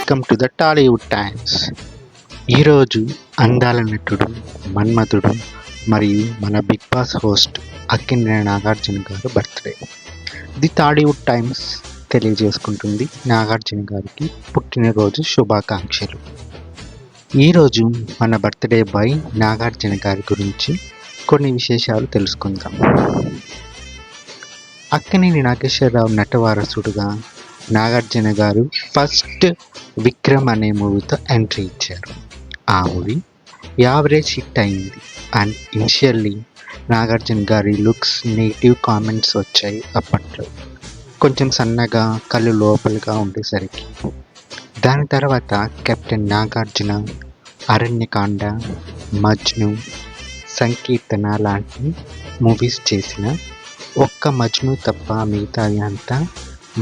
Welcome to the Tollywood Times. ఈరోజు అందాల నటుడు, మన్మధుడు మరియు మన Bigg Boss host Akkineni Nagarjuna garu birthday. The Tollywood Times తెలియజేసుకుంటుంది నాగార్జున గారికి పుట్టినరోజు శుభాకాంక్షలు. ఈరోజు మన బర్త్డే బాయ్ నాగార్జున గారి గురించి కొన్ని విశేషాలు తెలుసుకుందాం. అక్కినేని నాగేశ్వరరావు నటవారసుడుగా నాగార్జున గారు ఫస్ట్ విక్రమ్ అనే మూవీతో ఎంట్రీ ఇచ్చారు. ఆ మూవీ యావరేజ్ హిట్ అయింది. అండ్ ఇనిషియల్లీ నాగార్జున గారి లుక్స్ నెగిటివ్ కామెంట్స్ వచ్చాయి. అప్పట్లో కొంచెం సన్నగా, కళ్ళు లోపలుగా ఉండేసరికి. దాని తర్వాత కెప్టెన్ నాగార్జున, అరణ్యకాండ, మజ్ను, సంకీర్తన లాంటి మూవీస్ చేసిన ఒక్క మజ్ను తప్ప మిగతాది అంతా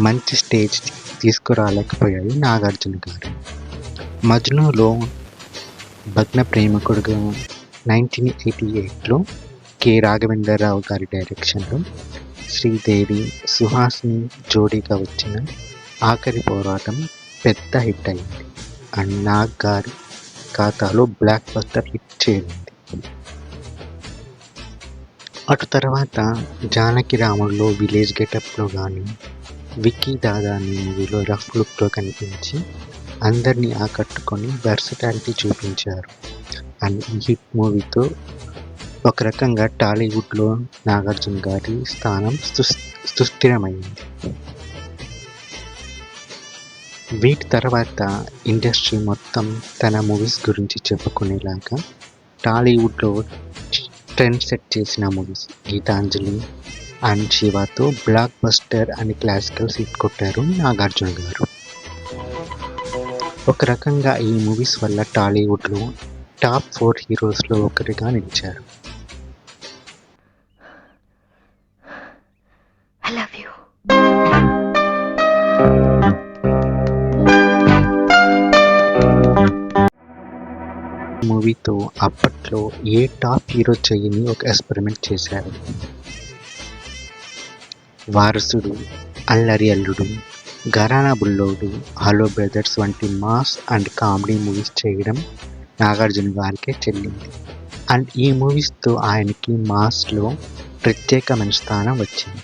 మంచి స్టేజ్ తీసుకురాలేకపోయాడు నాగార్జున గారు. మజ్నులో భగ్న ప్రేమికుడుగా 1988లో కె రాఘవేంద్రరావు గారి డైరెక్షన్లో శ్రీదేవి, సుహాసిని జోడీగా వచ్చిన ఆఖరి పోరాటం పెద్ద హిట్ అయింది. అండ్ నాగ్ గారి ఖాతాలో బ్లాక్ బస్టర్ హిట్ చేరింది. అటు తర్వాత జానకి రాముడులో విలేజ్ గెటప్లో కానీ, విక్కీ దాదా అనే మూవీలో రఫ్ లుక్లో కనిపించి అందరినీ ఆకట్టుకొని వెర్సటాలిటీ చూపించారు. అండ్ ఈ హిట్ మూవీతో ఒక రకంగా టాలీవుడ్లో నాగార్జున గారి స్థానం సుస్థిరమైంది. వీటి తర్వాత ఇండస్ట్రీ మొత్తం తన మూవీస్ గురించి చెప్పుకునేలాగా టాలీవుడ్లో ట్రెండ్ సెట్ చేసిన మూవీస్ గీతాంజలి అండ్ శివతో బ్లాక్ బస్టర్ అని క్లాసికల్ హిట్ కొట్టారు నాగార్జున గారు. ఒక రకంగా ఈ మూవీస్ వల్ల టాలీవుడ్లో టాప్ 4 హీరోస్లో ఒకరిగా నిలిచారు. మూవీతో అప్పట్లో ఏ టాప్ హీరో చేయని ఒక ఎక్స్పెరిమెంట్ చేశారు. వారసుడు, అల్లరి అల్లుడు, ఘరానా బుల్లోడు, హలో బ్రదర్స్ వంటి మాస్ అండ్ కామెడీ మూవీస్ చేయడం నాగార్జున గారికే చెల్లింది. అండ్ ఈ మూవీస్తో ఆయనకి మాస్లో ప్రత్యేకమైన స్థానం వచ్చింది.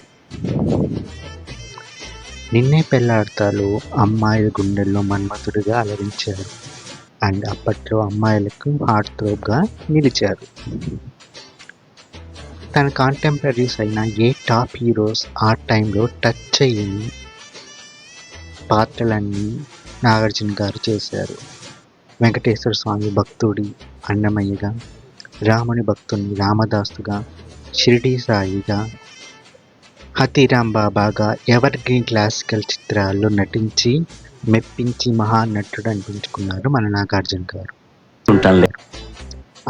నిన్నే పెళ్లాడతాలో అమ్మాయిల గుండెల్లో మన్మధుడిగా అలరించారు. అండ్ అప్పట్లో అమ్మాయిలకు హార్ట్ థ్రోబ్గా నిలిచారు. తన కాంటెంపరీస్ అయిన ఏ టాప్ హీరోస్ ఆ టైంలో టచ్ చేయని పాత్రలన్నీ నాగార్జున గారు చేశారు. వెంకటేశ్వర స్వామి భక్తుడి అన్నమయ్యగా, రాముని భక్తుని రామదాసుగా, షిరిడి సాయిగా, హతీరాం బాబాగా ఎవర్ గ్రీన్ క్లాసికల్ చిత్రాల్లో నటించి మెప్పించి మహానటుడు అనిపించుకున్నారు మన నాగార్జున గారు.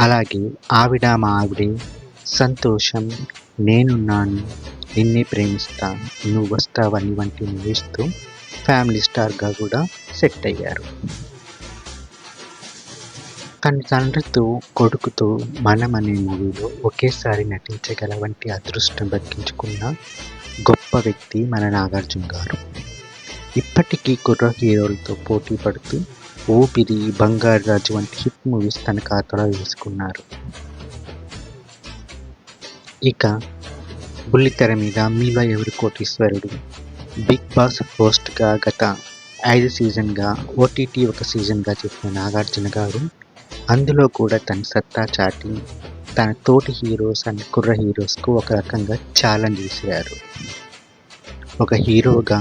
అలాగే ఆవిడ మా ఆవిడే, సంతోషం, నేనున్నాను, నిన్నే ప్రేమిస్తా, నువ్వు వస్తావని వంటి మూవీస్తో ఫ్యామిలీ స్టార్గా కూడా సెట్ అయ్యారు. తన తండ్రితో, కొడుకుతో మనం అనే మూవీలో ఒకేసారి నటించగల వంటి అదృష్టం దక్కించుకున్న గొప్ప వ్యక్తి మన నాగార్జున గారు. ఇప్పటికీ కుర్ర హీరోలతో పోటీ పడుతూ ఊపిరి, బంగారు రాజు వంటి హిట్ మూవీస్ తన ఖాతాలో వేసుకున్నారు. ఇక బుల్లితెర మీద మీలో ఎవరు కోటీశ్వరుడు, బిగ్ బాస్ హోస్ట్గా గత 5 సీజన్గా, ఓటీటీ ఒక సీజన్గా చెప్పిన నాగార్జున గారు అందులో కూడా తన సత్తా చాటి తన తోటి హీరోస్ అండ్ కుర్ర హీరోస్కు ఒక రకంగా ఛాలెంజ్ చేశారు. ఒక హీరోగా,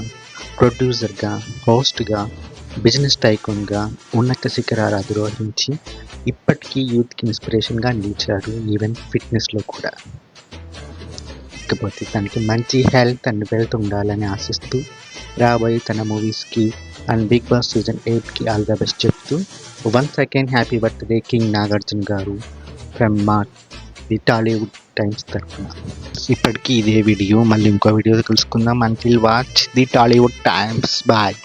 ప్రొడ్యూసర్గా, హోస్ట్గా, బిజినెస్ టైకూన్గా ఉన్నత శిఖరాలు అధిరోహించి ఇప్పటికీ యూత్కి ఇన్స్పిరేషన్గా నిలిచారు. ఈవెన్ ఫిట్నెస్లో కూడా. ఇకపోతే తనకి మంచి హెల్త్ అండ్ వెల్త్ ఉండాలని ఆశిస్తూ రాబోయే తన మూవీస్కి అండ్ బిగ్ బాస్ సీజన్ 8కి ఆల్ ద బెస్ట్ చెప్తూ once again happy birthday king Nagarjuna garu from the Tollywood times తరఫున. ఇప్పటికీ ఇదే వీడియో, మళ్ళీ ఇంకో వీడియో కలుసుకుందాం. Until watch the Tollywood times. Bye.